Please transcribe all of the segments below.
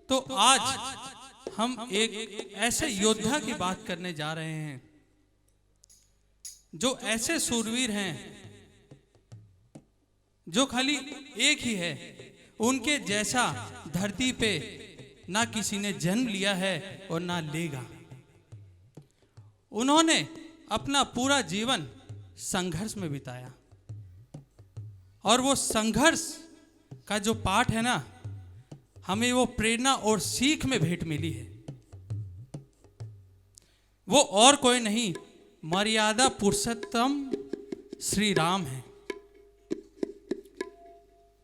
तो आज हम एक ऐसे योद्धा की बात करने जा रहे हैं जो ऐसे सूरवीर हैं जो खाली एक ही है, उनके जैसा धरती पे ना किसी ने जन्म लिया है और ना लेगा। उन्होंने अपना पूरा जीवन संघर्ष में बिताया और वो संघर्ष का जो पाठ है ना, हमें वो प्रेरणा और सीख में भेंट मिली है। वो और कोई नहीं, मर्यादा पुरुषोत्तम श्री राम हैं।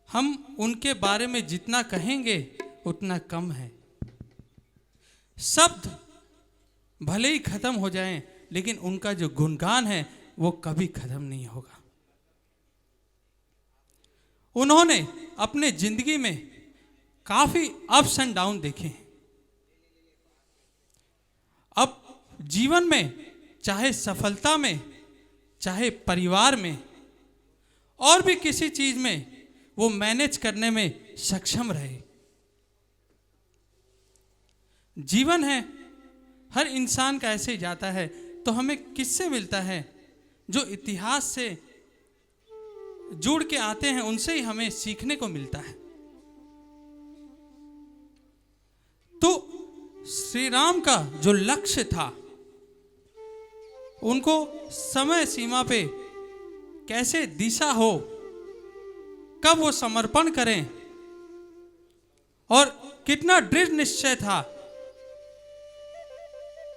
हम उनके बारे में जितना कहेंगे उतना कम है। शब्द भले ही खत्म हो जाएं, लेकिन उनका जो गुणगान है वो कभी खत्म नहीं होगा। उन्होंने अपने जिंदगी में काफी अप्स एंड डाउन देखे हैं। अब जीवन में चाहे सफलता में, चाहे परिवार में और भी किसी चीज में वो मैनेज करने में सक्षम रहे। जीवन है, हर इंसान का ऐसे ही जाता है। तो हमें किससे मिलता है? जो इतिहास से जुड़ के आते हैं, उनसे ही हमें सीखने को मिलता है। तो श्री राम का जो लक्ष्य था, उनको समय सीमा पे कैसे दिशा हो, कब वो समर्पण करें और कितना दृढ़ निश्चय था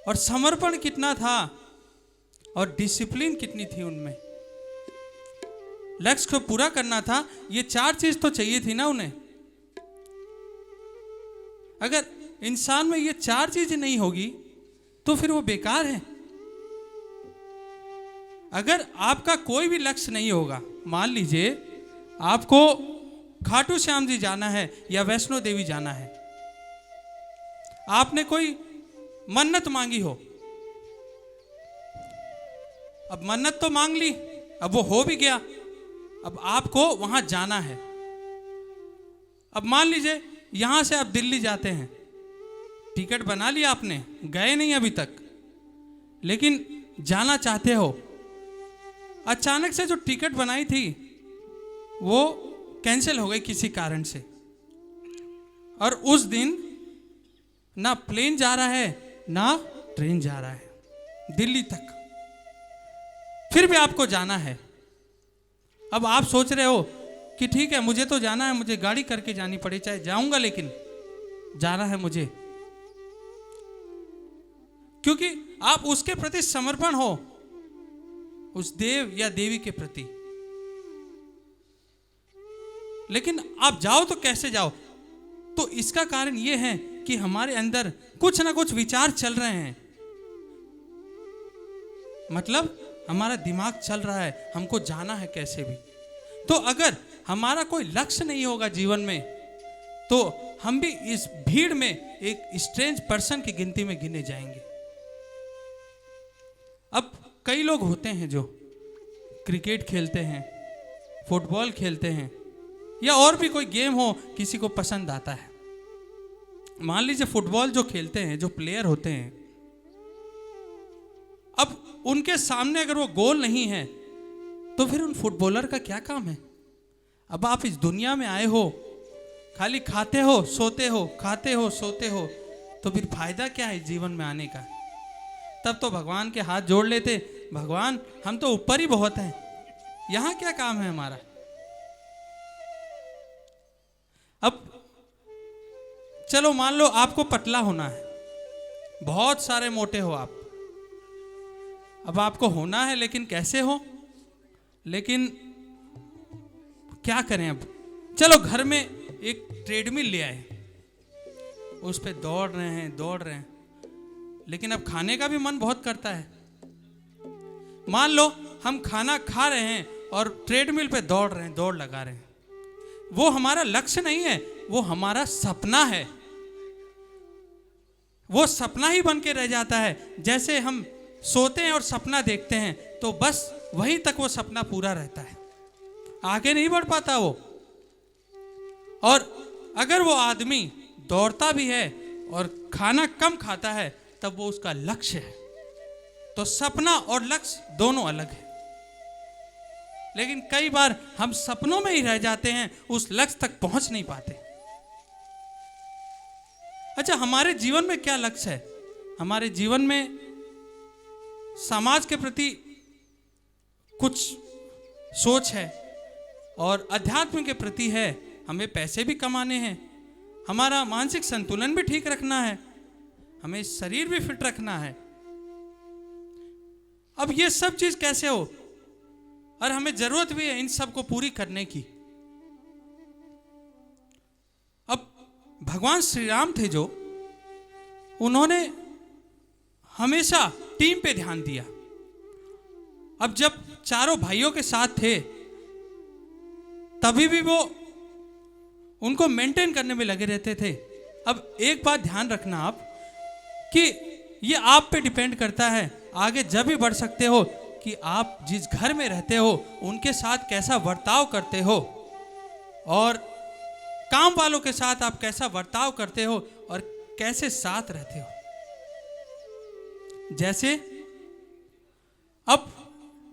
और समर्पण कितना था और डिसिप्लिन कितनी थी उनमें। लक्ष्य को पूरा करना था, ये चार चीज तो चाहिए थी ना उन्हें। अगर इंसान में ये चार चीजें नहीं होगी तो फिर वो बेकार है। अगर आपका कोई भी लक्ष्य नहीं होगा, मान लीजिए आपको खाटू श्याम जी जाना है या वैष्णो देवी जाना है, आपने कोई मन्नत मांगी हो, अब मन्नत तो मांग ली, अब वो हो भी गया, अब आपको वहां जाना है। अब मान लीजिए यहां से आप दिल्ली जाते हैं, टिकट बना लिया आपने, गए नहीं अभी तक, लेकिन जाना चाहते हो। अचानक से जो टिकट बनाई थी वो कैंसिल हो गई किसी कारण से, और उस दिन ना प्लेन जा रहा है ना ट्रेन जा रहा है दिल्ली तक, फिर भी आपको जाना है। अब आप सोच रहे हो कि ठीक है, मुझे तो जाना है, मुझे गाड़ी करके जानी पड़े, चाहे जाऊंगा, लेकिन जाना है मुझे, क्योंकि आप उसके प्रति समर्पण हो, उस देव या देवी के प्रति। लेकिन आप जाओ तो कैसे जाओ? तो इसका कारण यह है कि हमारे अंदर कुछ ना कुछ विचार चल रहे हैं, मतलब हमारा दिमाग चल रहा है, हमको जाना है कैसे भी। तो अगर हमारा कोई लक्ष्य नहीं होगा जीवन में, तो हम भी इस भीड़ में एक स्ट्रेंज पर्सन की गिनती में गिने जाएंगे। अब कई लोग होते हैं जो क्रिकेट खेलते हैं, फुटबॉल खेलते हैं, या और भी कोई गेम हो किसी को पसंद आता है। मान लीजिए फुटबॉल जो खेलते हैं, जो प्लेयर होते हैं, अब उनके सामने अगर वो गोल नहीं है तो फिर उन फुटबॉलर का क्या काम है? अब आप इस दुनिया में आए हो, खाली खाते हो सोते हो, खाते हो सोते हो, तो फिर फायदा क्या है जीवन में आने का? तब तो भगवान के हाथ जोड़ लेते, भगवान हम तो ऊपर ही बहुत हैं, यहां क्या काम है हमारा? अब चलो मान लो आपको पतला होना है, बहुत सारे मोटे हो आप, अब आपको होना है, लेकिन कैसे हो? लेकिन क्या करें? अब चलो घर में एक ट्रेडमिल ले आए, उस पे दौड़ रहे हैं, लेकिन अब खाने का भी मन बहुत करता है। मान लो हम खाना खा रहे हैं और ट्रेडमिल पे दौड़ रहे हैं, दौड़ लगा रहे हैं, वो हमारा लक्ष्य नहीं है, वो हमारा सपना है। वो सपना ही बन के रह जाता है। जैसे हम सोते हैं और सपना देखते हैं, तो बस वहीं तक वो सपना पूरा रहता है। आगे नहीं बढ़ पाता वो। और अगर वो आदमी दौड़ता भी है और खाना कम खाता है तब वो उसका लक्ष्य है। तो सपना और लक्ष्य दोनों अलग है। लेकिन कई बार हम सपनों में ही रह जाते हैं, उस लक्ष्य तक पहुंच नहीं पाते। अच्छा, हमारे जीवन में क्या लक्ष्य है? हमारे जीवन में समाज के प्रति कुछ सोच है और अध्यात्म के प्रति है। हमें पैसे भी कमाने हैं, हमारा मानसिक संतुलन भी ठीक रखना है, हमें शरीर भी फिट रखना है। अब ये सब चीज कैसे हो, और हमें जरूरत भी है इन सब को पूरी करने की। अब भगवान श्री राम थे जो, उन्होंने हमेशा टीम पे ध्यान दिया। अब जब चारों भाइयों के साथ थे तभी भी वो उनको मेंटेन करने में लगे रहते थे। अब एक बात ध्यान रखना आप कि ये आप पे डिपेंड करता है आगे जब भी बढ़ सकते हो कि आप जिस घर में रहते हो उनके साथ कैसा बर्ताव करते हो, और काम वालों के साथ आप कैसा बर्ताव करते हो और कैसे साथ रहते हो। जैसे अब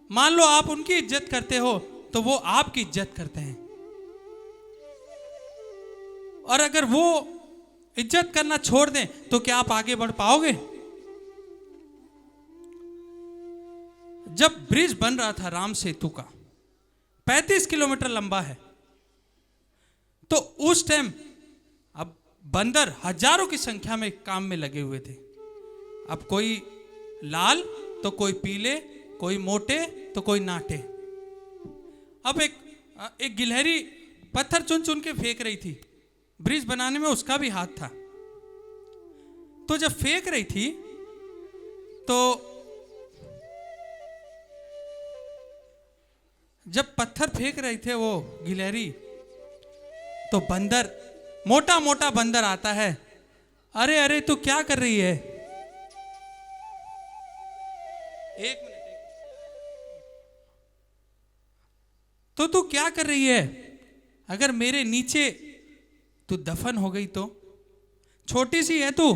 मान लो आप उनकी इज्जत करते हो तो वो आपकी इज्जत करते हैं, और अगर वो इज्जत करना छोड़ दें तो क्या आप आगे बढ़ पाओगे? जब ब्रिज बन रहा था राम सेतु का, 35 किलोमीटर लंबा है, तो उस टाइम अब बंदर हजारों की संख्या में काम में लगे हुए थे। अब कोई लाल तो कोई पीले, कोई मोटे तो कोई नाटे। अब एक गिलहरी पत्थर चुन चुन के फेंक रही थी। ब्रिज बनाने में उसका भी हाथ था। तो जब फेंक रही थी तो जब पत्थर फेंक रहे थे वो गिलहरी, तो बंदर, मोटा मोटा बंदर आता है, अरे अरे तू क्या कर रही है? एक मिनट, तो तू क्या कर रही है? अगर मेरे नीचे तू दफन हो गई तो? छोटी सी है तू,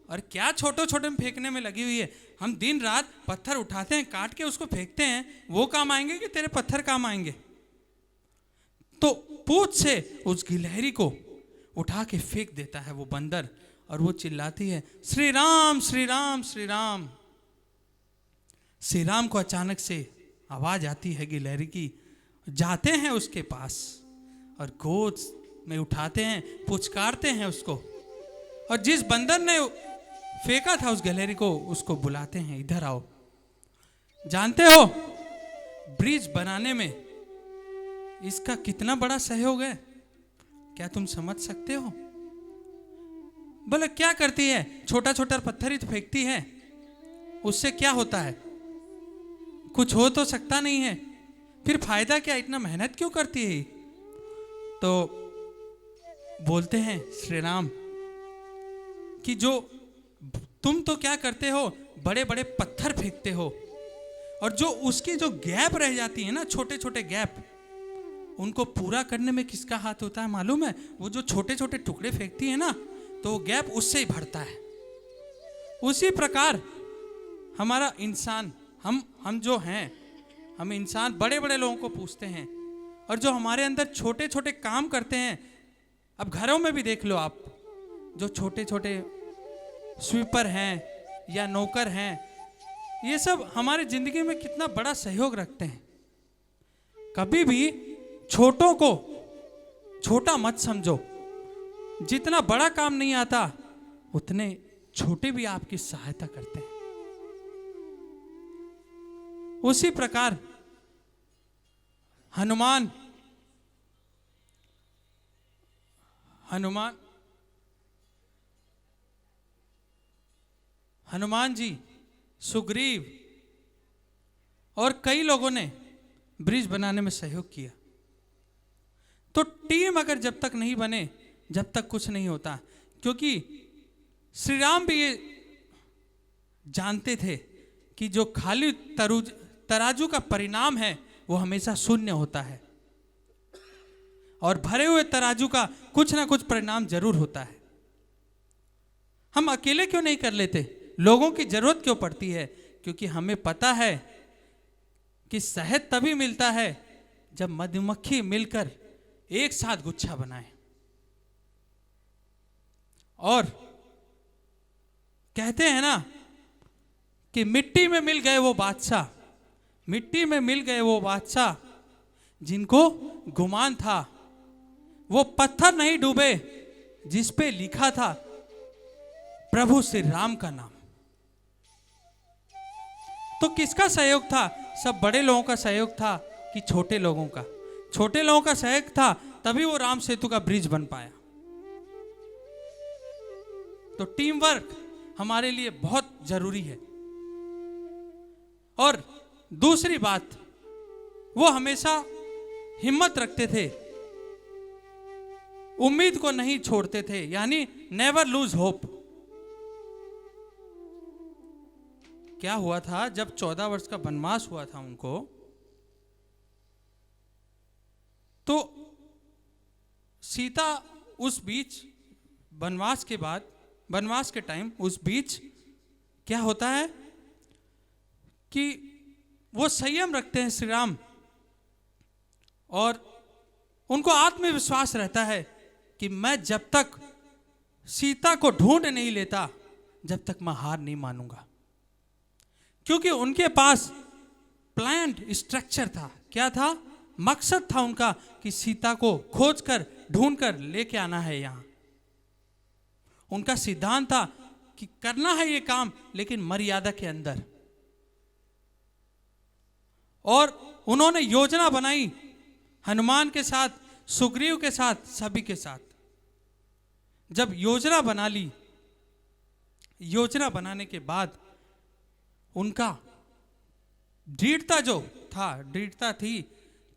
और क्या छोटे छोटे में फेंकने में लगी हुई है। हम दिन रात पत्थर उठाते हैं, काट के उसको फेंकते हैं, वो काम आएंगे कि तेरे पत्थर काम आएंगे? तो पूंछ से उस गिलहरी को उठा के फेंक देता है वो बंदर, और वो चिल्लाती है, श्री राम श्री राम श्री राम। श्री राम को अचानक से आवाज आती है गिलहरी की, जाते हैं उसके पास और गोद में उठाते हैं, पुचकारते हैं उसको, और जिस बंदर ने फेंका था उस गिलहरी को, उसको बुलाते हैं, इधर आओ। जानते हो ब्रिज बनाने में इसका कितना बड़ा सहयोग है? क्या तुम समझ सकते हो? बोले क्या करती है? छोटा छोटा पत्थर ही तो फेंकती है, उससे क्या होता है? कुछ हो तो सकता नहीं है, फिर फायदा क्या? इतना मेहनत क्यों करती है? तो बोलते हैं श्री राम कि जो तुम तो क्या करते हो, बड़े बड़े पत्थर फेंकते हो, और जो उसकी जो गैप रह जाती है ना, छोटे छोटे गैप, उनको पूरा करने में किसका हाथ होता है मालूम है? वो जो छोटे छोटे टुकड़े फेंकती है ना, तो वो गैप उससे ही भरता है। उसी प्रकार हमारा इंसान, हम जो हैं, हम इंसान बड़े बड़े लोगों को पूछते हैं, और जो हमारे अंदर छोटे छोटे काम करते हैं, अब घरों में भी देख लो आप, जो छोटे छोटे स्वीपर हैं या नौकर हैं, ये सब हमारे जिंदगी में कितना बड़ा सहयोग रखते हैं। कभी भी छोटों को छोटा मत समझो। जितना बड़ा काम नहीं आता उतने छोटे भी आपकी सहायता करते हैं। उसी प्रकार हनुमान जी, सुग्रीव और कई लोगों ने ब्रिज बनाने में सहयोग किया। तो टीम अगर जब तक नहीं बने, जब तक कुछ नहीं होता। क्योंकि श्री राम भी ये जानते थे कि जो खाली तराजू का परिणाम है वो हमेशा शून्य होता है। और भरे हुए तराजू का कुछ ना कुछ परिणाम जरूर होता है। हम अकेले क्यों नहीं कर लेते? लोगों की जरूरत क्यों पड़ती है? क्योंकि हमें पता है कि शहद तभी मिलता है जब मधुमक्खी मिलकर एक साथ गुच्छा बनाए। और कहते हैं ना कि मिट्टी में मिल गए वो बादशाह, मिट्टी में मिल गए वो बादशाह जिनको गुमान था, वो पत्थर नहीं डूबे जिस पे लिखा था प्रभु श्री राम का नाम। तो किसका सहयोग था? सब बड़े लोगों का सहयोग था कि छोटे लोगों का? छोटे लोगों का सहयोग था, तभी वो राम सेतु का ब्रिज बन पाया। तो टीम वर्क हमारे लिए बहुत जरूरी है। और दूसरी बात, वो हमेशा हिम्मत रखते थे, उम्मीद को नहीं छोड़ते थे, यानी नेवर लूज होप। क्या हुआ था जब 14 वर्ष का वनवास हुआ था उनको, तो सीता उस बीच वनवास के बाद, वनवास के टाइम उस बीच क्या होता है कि वो संयम रखते हैं श्री राम, और उनको आत्मविश्वास रहता है कि मैं जब तक सीता को ढूंढ नहीं लेता, जब तक मैं हार नहीं मानूंगा। क्योंकि उनके पास प्लान्ड स्ट्रक्चर था। क्या था? मकसद था उनका कि सीता को खोजकर ढूंढकर लेके आना है यहां। उनका सिद्धांत था कि करना है ये काम, लेकिन मर्यादा के अंदर। और उन्होंने योजना बनाई हनुमान के साथ, सुग्रीव के साथ, सभी के साथ। जब योजना बना ली, योजना बनाने के बाद उनका दृढ़ता जो था, दृढ़ता थी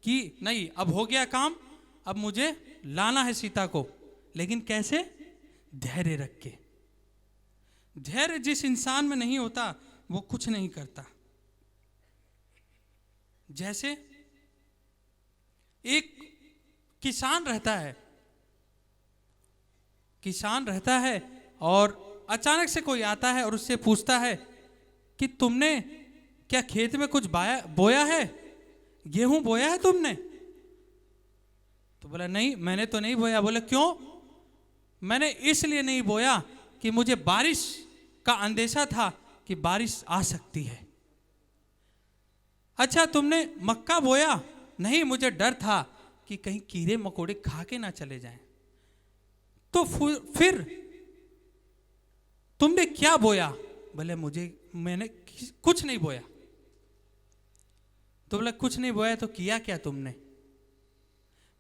कि नहीं, अब हो गया काम, अब मुझे लाना है सीता को। लेकिन कैसे? धैर्य रख के। धैर्य जिस इंसान में नहीं होता वो कुछ नहीं करता। जैसे एक किसान रहता है, किसान रहता है और अचानक से कोई आता है और उससे पूछता है कि तुमने क्या खेत में कुछ बोया है, गेहूं बोया है तुमने? तो बोला नहीं, मैंने तो नहीं बोया। बोले क्यों? मैंने इसलिए नहीं बोया कि मुझे बारिश का अंदेशा था कि बारिश आ सकती है। अच्छा, तुमने मक्का बोया? नहीं, मुझे डर था कि कहीं कीड़े मकोड़े खा के ना चले जाएं। तो फिर तुमने क्या बोया? बोले मैंने कुछ नहीं बोया। तो बोला कुछ नहीं बोया, तो किया क्या तुमने?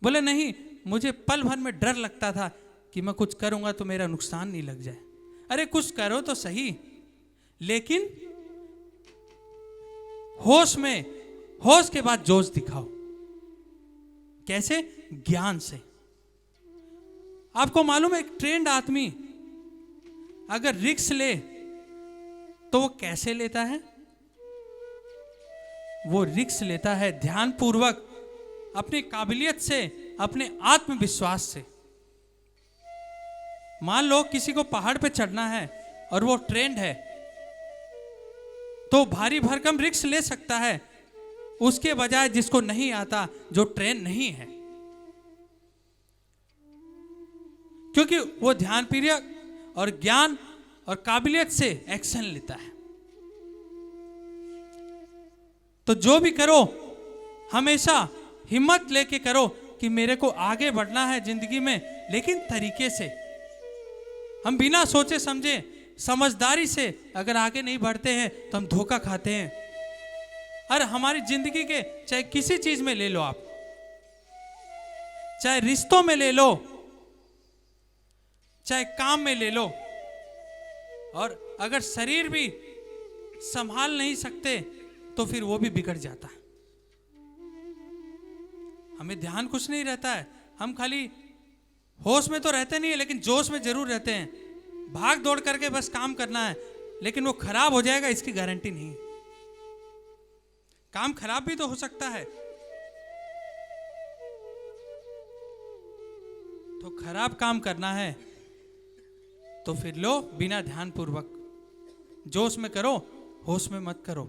बोले नहीं, मुझे पल भर में डर लगता था कि मैं कुछ करूंगा तो मेरा नुकसान नहीं लग जाए। अरे कुछ करो तो सही, लेकिन होश में, होश के बाद जोश दिखाओ। कैसे? ज्ञान से। आपको मालूम है, एक ट्रेंड आदमी अगर रिस्क ले तो वो कैसे लेता है? वो रिस्क लेता है ध्यानपूर्वक, अपनी काबिलियत से, अपने आत्मविश्वास से। मान लो किसी को पहाड़ पे चढ़ना है और वो ट्रेंड है, तो भारी भरकम रिस्क ले सकता है, उसके बजाय जिसको नहीं आता, जो ट्रेन नहीं है। क्योंकि वो ध्यानपूर्वक और ज्ञान और काबिलियत से एक्शन लेता है। तो जो भी करो, हमेशा हिम्मत लेके करो कि मेरे को आगे बढ़ना है जिंदगी में, लेकिन तरीके से। हम बिना सोचे समझे, समझदारी से अगर आगे नहीं बढ़ते हैं तो हम धोखा खाते हैं। और हमारी जिंदगी के चाहे किसी चीज में ले लो आप, चाहे रिश्तों में ले लो, चाहे काम में ले लो, और अगर शरीर भी संभाल नहीं सकते तो फिर वो भी बिगड़ जाता है। हमें ध्यान कुछ नहीं रहता है, हम खाली होश में तो रहते नहीं है, लेकिन जोश में जरूर रहते हैं। भाग दौड़ करके बस काम करना है, लेकिन वो खराब हो जाएगा इसकी गारंटी नहीं। काम खराब भी तो हो सकता है। तो खराब काम करना है तो फिर लो बिना ध्यान पूर्वक, जोश में करो, होश में मत करो।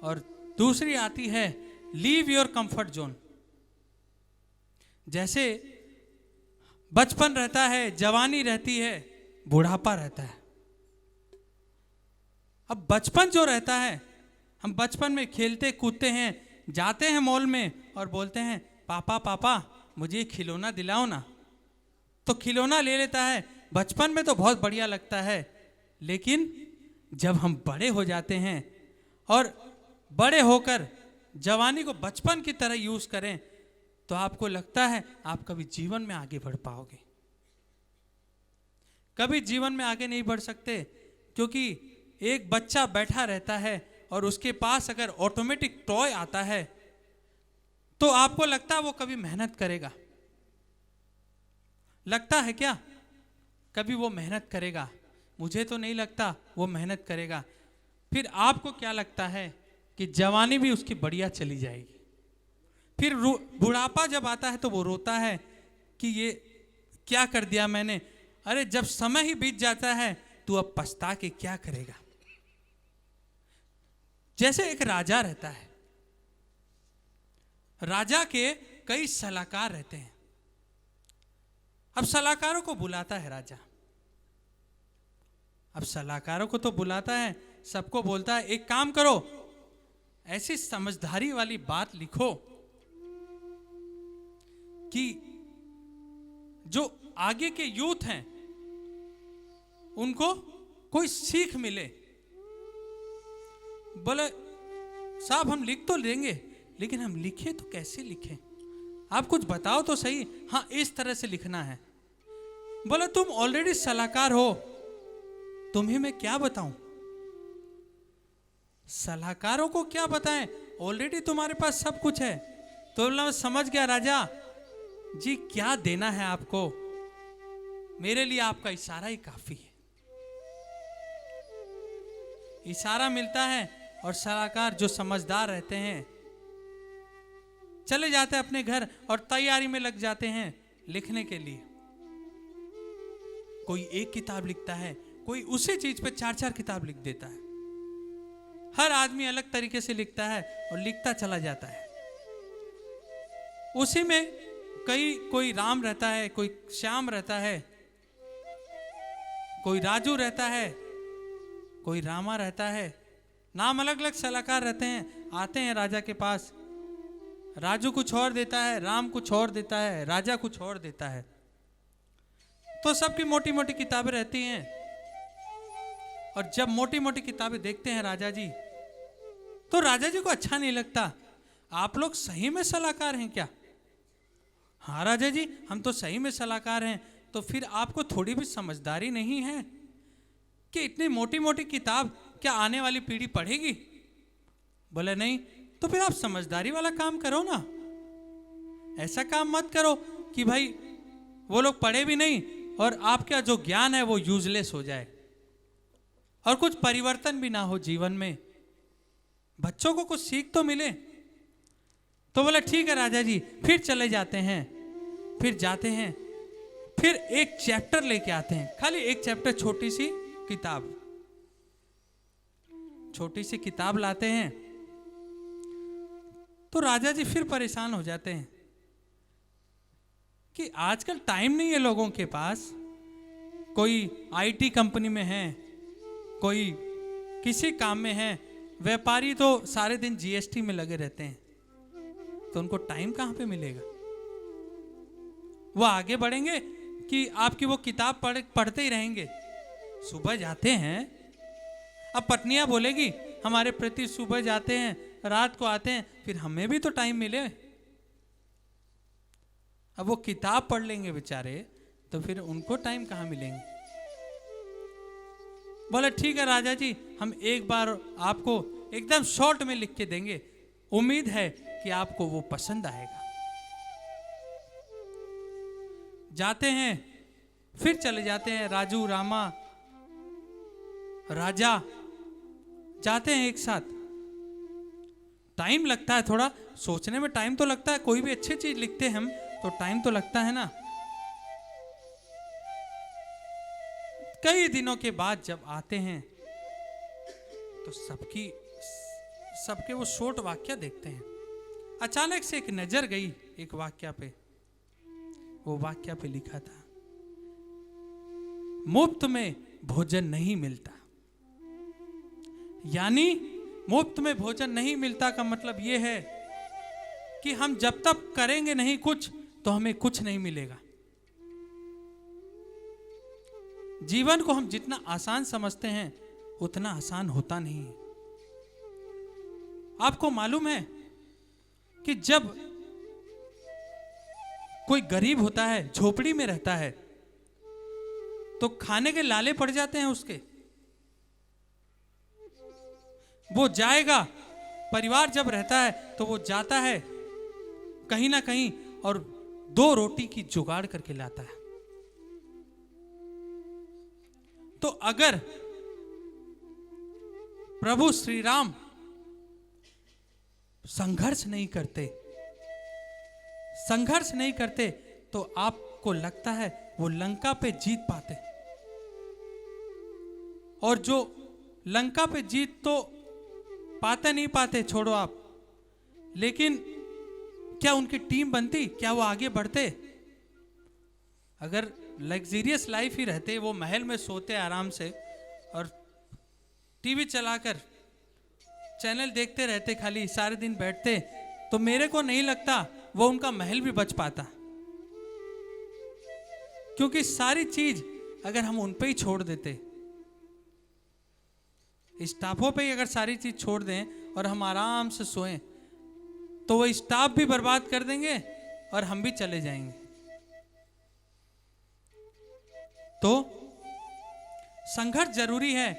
और दूसरी आती है लीव योर कंफर्ट जोन। जैसे बचपन रहता है, जवानी रहती है, बुढ़ापा रहता है। अब बचपन जो रहता है, हम बचपन में खेलते कूदते हैं, जाते हैं मॉल में और बोलते हैं पापा पापा मुझे खिलौना दिलाओ ना, तो खिलौना ले लेता है। बचपन में तो बहुत बढ़िया लगता है, लेकिन जब हम बड़े हो जाते हैं और बड़े होकर जवानी को बचपन की तरह यूज करें, तो आपको लगता है आप कभी जीवन में आगे बढ़ पाओगे। कभी जीवन में आगे नहीं बढ़ सकते, क्योंकि एक बच्चा बैठा रहता है और उसके पास अगर ऑटोमेटिक टॉय आता है तो आपको लगता है वो कभी मेहनत करेगा? लगता है क्या कभी वो मेहनत करेगा? मुझे तो नहीं लगता वो मेहनत करेगा। फिर आपको क्या लगता है कि जवानी भी उसकी बढ़िया चली जाएगी। फिर बुढ़ापा जब आता है तो वो रोता है कि ये क्या कर दिया मैंने। अरे जब समय ही बीत जाता है तो अब पछता के क्या करेगा। जैसे एक राजा रहता है, राजा के कई सलाहकार रहते हैं। अब सलाहकारों को बुलाता है राजा। अब सलाहकारों को तो बुलाता है, सबको बोलता है एक काम करो, ऐसी समझदारी वाली बात लिखो कि जो आगे के यूथ हैं उनको कोई सीख मिले। बोले साहब हम लिख तो लेंगे, लेकिन हम लिखे तो कैसे लिखें? आप कुछ बताओ तो सही। हाँ इस तरह से लिखना है। बोले तुम ऑलरेडी सलाहकार हो, तुम्हें मैं क्या बताऊं? सलाहकारों को क्या बताएं, ऑलरेडी तुम्हारे पास सब कुछ है। तो मैं समझ गया राजा जी क्या देना है आपको, मेरे लिए आपका इशारा ही काफी है। इशारा मिलता है और सलाहकार जो समझदार रहते हैं चले जाते हैं अपने घर और तैयारी में लग जाते हैं लिखने के लिए। कोई एक किताब लिखता है, कोई उसी चीज पे 4-4 किताब लिख देता है। हर आदमी अलग तरीके से लिखता है और लिखता चला जाता है। उसी में कोई राम रहता है, कोई श्याम रहता है, कोई राजू रहता है, कोई रामा रहता है। नाम अलग अलग सलाहकार रहते हैं। आते हैं राजा के पास, राजू कुछ और देता है, राम कुछ और देता है, राजा कुछ और देता है। तो सबकी मोटी मोटी किताबें रहती हैं। और जब मोटी मोटी किताबें देखते हैं राजा जी, तो राजा जी को अच्छा नहीं लगता। आप लोग सही में सलाहकार हैं क्या? हाँ राजा जी हम तो सही में सलाहकार हैं। तो फिर आपको थोड़ी भी समझदारी नहीं है कि इतनी मोटी मोटी किताब क्या आने वाली पीढ़ी पढ़ेगी? बोले नहीं। तो फिर आप समझदारी वाला काम करो ना। ऐसा काम मत करो कि भाई वो लोग पढ़े भी नहीं और आपका जो ज्ञान है वो यूजलेस हो जाए और कुछ परिवर्तन भी ना हो जीवन में। बच्चों को कुछ सीख तो मिले। तो बोले ठीक है राजा जी। फिर चले जाते हैं, फिर जाते हैं, फिर एक चैप्टर लेके आते हैं, खाली एक चैप्टर, छोटी सी किताब, छोटी सी किताब लाते हैं। तो राजा जी फिर परेशान हो जाते हैं कि आजकल टाइम नहीं है लोगों के पास। कोई आईटी कंपनी में है, कोई किसी काम में है, व्यापारी तो सारे दिन जीएसटी में लगे रहते हैं, तो उनको टाइम कहां पे मिलेगा? वो आगे बढ़ेंगे कि आपकी वो किताब पढ़ते ही रहेंगे? सुबह जाते हैं, अब पत्नियां बोलेगी हमारे प्रति सुबह जाते हैं, रात को आते हैं, फिर हमें भी तो टाइम मिले। अब वो किताब पढ़ लेंगे बेचारे, तो फिर उनको टाइम कहां मिलेंगे? बोले ठीक है राजा जी, हम एक बार आपको एकदम शॉर्ट में लिख के देंगे, उम्मीद है कि आपको वो पसंद आएगा। जाते हैं, फिर चले जाते हैं, राजू, रामा, राजा जाते हैं एक साथ। टाइम लगता है, थोड़ा सोचने में टाइम तो लगता है। कोई भी अच्छी चीज लिखते हैं हम तो टाइम तो लगता है ना। कई दिनों के बाद जब आते हैं तो सबके वो शॉर्ट वाक्य देखते हैं। अचानक से एक नजर गई एक वाक्य पे। वो वाक्य पे लिखा था, मुफ्त में भोजन नहीं मिलता। यानी मुफ्त में भोजन नहीं मिलता का मतलब यह है कि हम जब तक करेंगे नहीं कुछ तो हमें कुछ नहीं मिलेगा। जीवन को हम जितना आसान समझते हैं उतना आसान होता नहीं है। आपको मालूम है कि जब कोई गरीब होता है, झोपड़ी में रहता है, तो खाने के लाले पड़ जाते हैं उसके। वो जाएगा, परिवार जब रहता है तो वो जाता है कहीं ना कहीं और 2 रोटी की जुगाड़ करके लाता है। तो अगर प्रभु श्री राम संघर्ष नहीं करते तो आपको लगता है वो लंका पे जीत पाते। और जो लंका पे जीत तो पाते नहीं पाते छोड़ो आप, लेकिन क्या उनकी टीम बनती? क्या वो आगे बढ़ते? अगर लग्जरियस लाइफ ही रहते, वो महल में सोते आराम से और टीवी चलाकर चैनल देखते रहते, खाली सारे दिन बैठते, तो मेरे को नहीं लगता वो उनका महल भी बच पाता। क्योंकि सारी चीज अगर हम उन पे ही छोड़ देते, स्टाफों पे ही अगर सारी चीज छोड़ दें और हम आराम से सोएं, तो वो स्टाफ भी बर्बाद कर देंगे और हम भी चले जाएंगे। तो संघर्ष जरूरी है,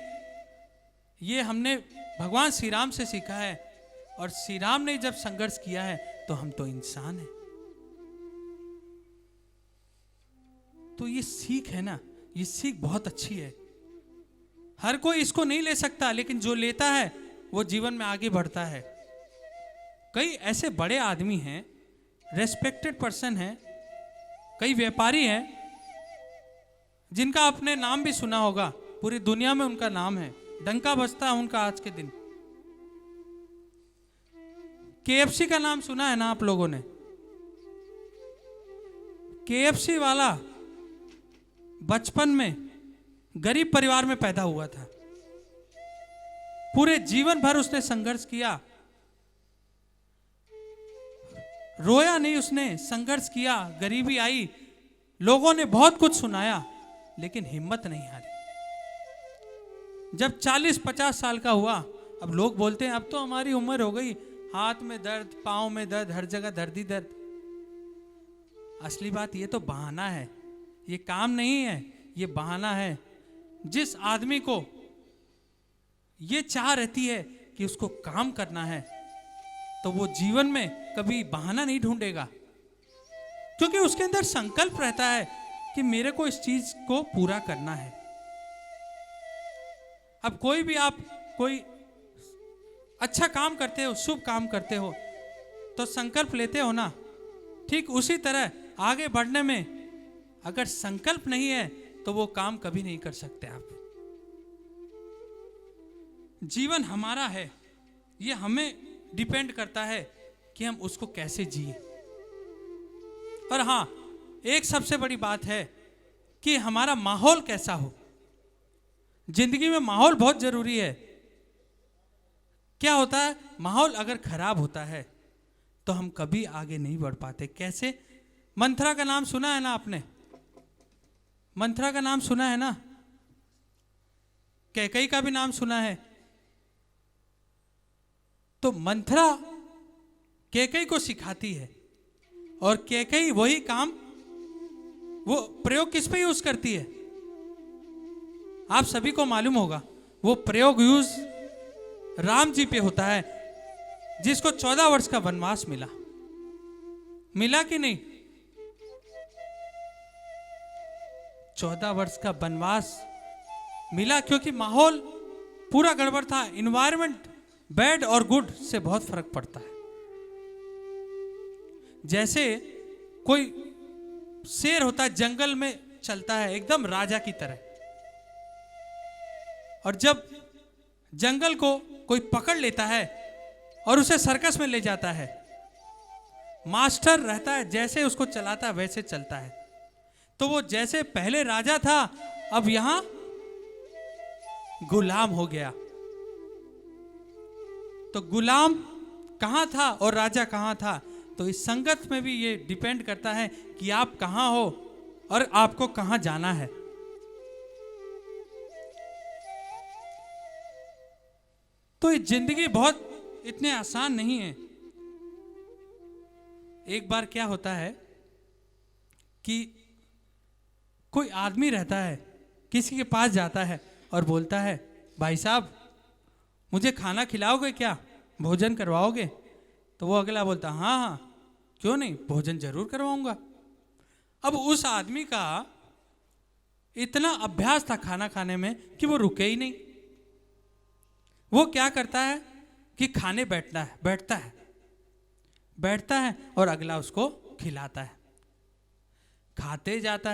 ये हमने भगवान श्री राम से सीखा है। और श्री राम ने जब संघर्ष किया है तो हम तो इंसान हैं। तो ये सीख है ना, ये सीख बहुत अच्छी है। हर कोई इसको नहीं ले सकता, लेकिन जो लेता है वो जीवन में आगे बढ़ता है। कई ऐसे बड़े आदमी हैं, रेस्पेक्टेड पर्सन हैं, कई व्यापारी हैं जिनका आपने नाम भी सुना होगा, पूरी दुनिया में उनका नाम है, डंका बजता है उनका आज के दिन। KFC का नाम सुना है ना आप लोगों ने? KFC वाला बचपन में गरीब परिवार में पैदा हुआ था। पूरे जीवन भर उसने संघर्ष किया, रोया नहीं उसने, संघर्ष किया। गरीबी आई, लोगों ने बहुत कुछ सुनाया, लेकिन हिम्मत नहीं हारी। जब 40-50 साल का हुआ, अब लोग बोलते हैं अब तो हमारी उम्र हो गई, हाथ में दर्द, पांव में दर्द, हर जगह दर्द ही दर्द। असली बात ये तो बहाना है, ये काम नहीं है, ये बहाना है। जिस आदमी को ये चाह रहती है कि उसको काम करना है, तो वो जीवन में कभी बहाना नहीं ढूंढेगा, क्योंकि उसके अंदर संकल्प रहता है कि मेरे को इस चीज को पूरा करना है। अब कोई भी आप कोई अच्छा काम करते हो, शुभ काम करते हो, तो संकल्प लेते हो ना। ठीक उसी तरह आगे बढ़ने में अगर संकल्प नहीं है तो वो काम कभी नहीं कर सकते आप। जीवन हमारा है, ये हमें डिपेंड करता है कि हम उसको कैसे जिए। और हाँ, एक सबसे बड़ी बात है कि हमारा माहौल कैसा हो। जिंदगी में माहौल बहुत जरूरी है। क्या होता है, माहौल अगर खराब होता है तो हम कभी आगे नहीं बढ़ पाते। कैसे? मंथरा का नाम सुना है ना आपने? मंथरा का नाम सुना है ना? कैकई का भी नाम सुना है। तो मंथरा कैकई को सिखाती है और कैकई वही काम, वो प्रयोग किस पे यूज करती है? आप सभी को मालूम होगा, वो प्रयोग यूज राम जी पे होता है, जिसको 14 वर्ष का वनवास मिला कि नहीं? 14 वर्ष का वनवास मिला क्योंकि माहौल पूरा गड़बड़ था, इन्वायरमेंट बैड और गुड से बहुत फर्क पड़ता है। जैसे कोई शेर होता है, जंगल में चलता है एकदम राजा की तरह, और जब जंगल को कोई पकड़ लेता है और उसे सर्कस में ले जाता है, मास्टर रहता है, जैसे उसको चलाता है वैसे चलता है। तो वो जैसे पहले राजा था, अब यहां गुलाम हो गया। तो गुलाम कहां था और राजा कहां था? तो इस संगत में भी ये डिपेंड करता है कि आप कहां हो और आपको कहां जाना है। तो ये जिंदगी बहुत इतने आसान नहीं है। एक बार क्या होता है कि कोई आदमी रहता है, किसी के पास जाता है और बोलता है, भाई साहब मुझे खाना खिलाओगे क्या, भोजन करवाओगे? तो वो अगला बोलता, हाँ हाँ क्यों नहीं, भोजन जरूर करवाऊंगा। अब उस आदमी का इतना अभ्यास था खाना खाने में कि वो रुके ही नहीं। वो क्या करता है कि खाने बैठता है और अगला उसको खिलाता है, खाते जाता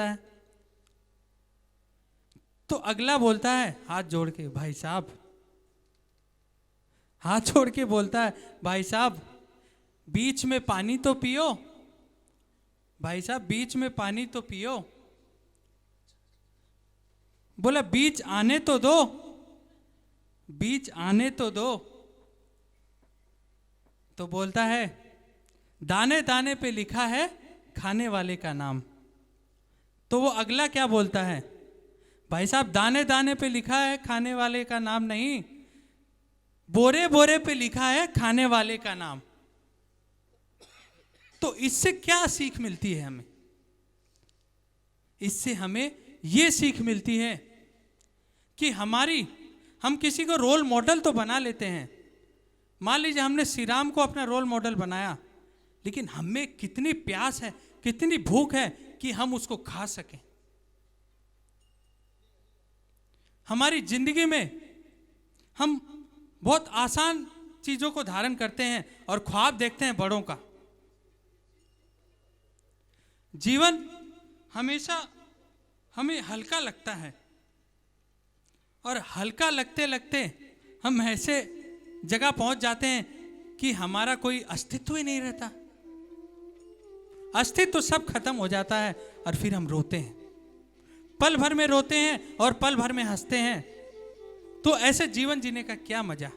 है। तो अगला बोलता है हाथ जोड़ के, भाई साहब, हाथ जोड़ के बोलता है, भाई साहब बीच में पानी तो पियो, भाई साहब बीच में पानी तो पियो। बोला बीच आने तो दो, बीच आने तो दो। तो बोलता है दाने दाने पे लिखा है खाने वाले का नाम। तो वो अगला क्या बोलता है, भाई साहब दाने दाने पे लिखा है खाने वाले का नाम नहीं, बोरे बोरे पे लिखा है खाने वाले का नाम। तो इससे क्या सीख मिलती है हमें? इससे हमें यह सीख मिलती है कि हम किसी को रोल मॉडल तो बना लेते हैं। मान लीजिए हमने श्री राम को अपना रोल मॉडल बनाया, लेकिन हमें कितनी प्यास है, कितनी भूख है कि हम उसको खा सकें। हमारी जिंदगी में हम बहुत आसान चीजों को धारण करते हैं और ख्वाब देखते हैं बड़ों का। जीवन हमेशा हमें हल्का लगता है, और हल्का लगते लगते हम ऐसे जगह पहुंच जाते हैं कि हमारा कोई अस्तित्व ही नहीं रहता। अस्तित्व सब खत्म हो जाता है और फिर हम रोते हैं, पल भर में रोते हैं और पल भर में हंसते हैं। तो ऐसे जीवन जीने का क्या मजा।